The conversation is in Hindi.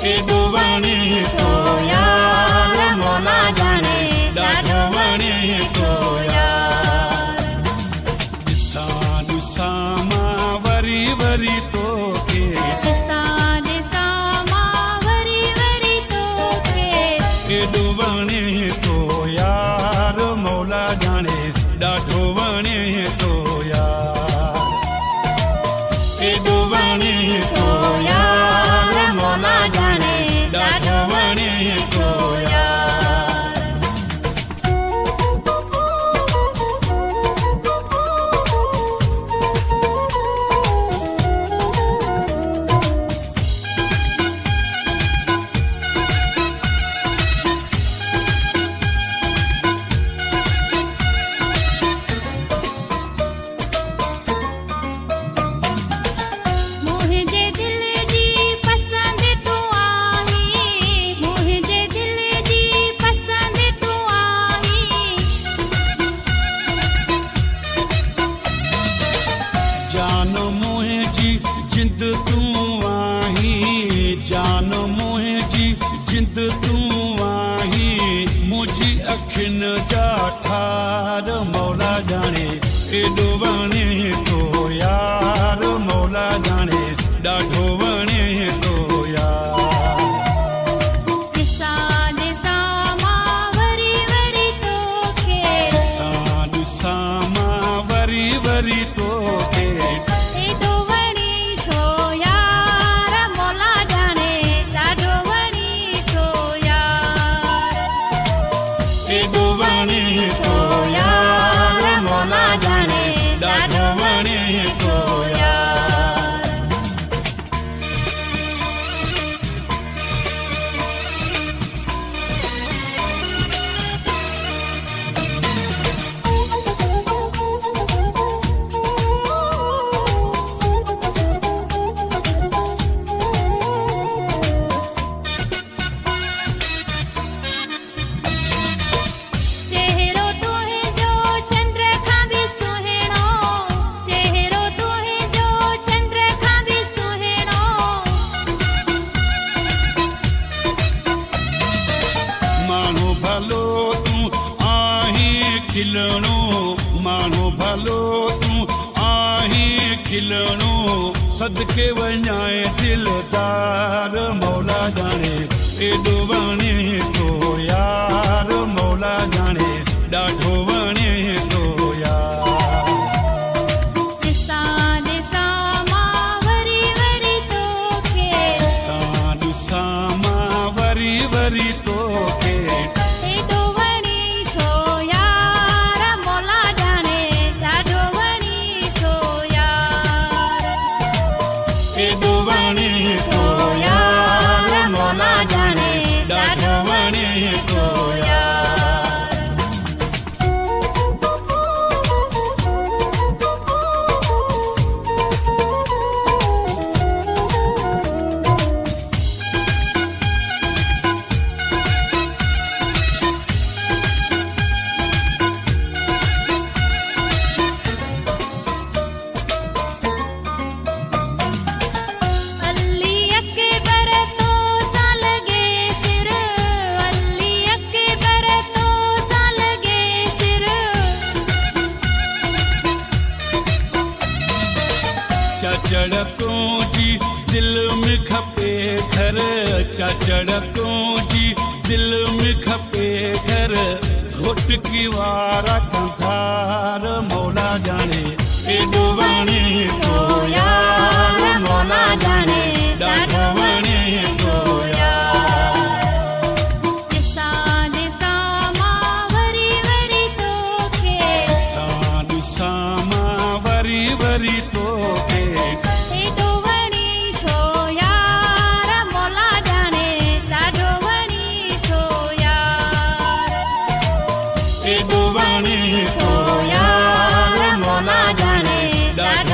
एडो वणे तो यार मौला जाने ॾाढो वणे तो यार। ॾिसां ॾिसां मां वरी वरी तोखे, ॾिसां ॾिसां मां वरी वरी तोखे, एडो वणे तो यार मौला जाने ॾाढो वणे तो यार। एडो वणे तो यार मौला जाने ॾाढो वणे तो यार। मुंहिंजे दिल जी पसंद तूं आहीं, मुंहिंजे दिल जी पसंद तूं आहीं। जान मुंहिंजी जिंद तूं आहीं, जान मुंहिंजी जिंद तूं आहीं। मुंहिंजी अखियुनि जा ठार मौला जाने एॾो वणे तो यार मौला जाने ॾाढो वणे तो यार। ॾिसां ॾिसां मां वरी वरी तोखे, ॾिसां ॾिसां मां वरी वरी तोखे, एॾो वणी थो यार मौला जाने ॾाढो वणी थो यार। एॾो वणे तो यार मौला जाने ॾाढो वणे थो यार। चेहरो तुंहिंजो चंड खां बि सुहिणो, चेहरो तुंहिंजो चंड खां बि सुहिणो। माण्हू भलो तूं आहीं खिलणो, माण्हू भलो तूं आहीं खिलणो। सदके वञाए दिलदार मौला जाने एॾो वणे तो यार मौला जाने ॾाढो वणे तो यार। ॾिसां ॾिसां मां वरी वरी तोखे, ॾिसां ॾिसां मां वरी वरी तोखे, एॾो वणी थो यार मौला जाने ॾाढो वणी थो यार। एॾो वणे तो यार मौला जाने ॾाढो वणे थो यार। अली अकबर तो सा लगे सिर, अली अकबर तो सा लगे सिर। चचड़कों जी दिल में खपे घर, चचड़कों जी दिल में खपे घर। घुट की वारा कंधार मौला जाने एॾो वणे तो यार मौला जाने ॾाढो वणे तो यार। ॾिसां ॾिसां मां वरी वरी तोखे, ॾिसां ॾिसां मां वरी वरी तोखे, एॾो वणी थो यार मौला जाने ॾाढो वणी थो यार। एॾो वणे तो यार मौला जाने ॾाढो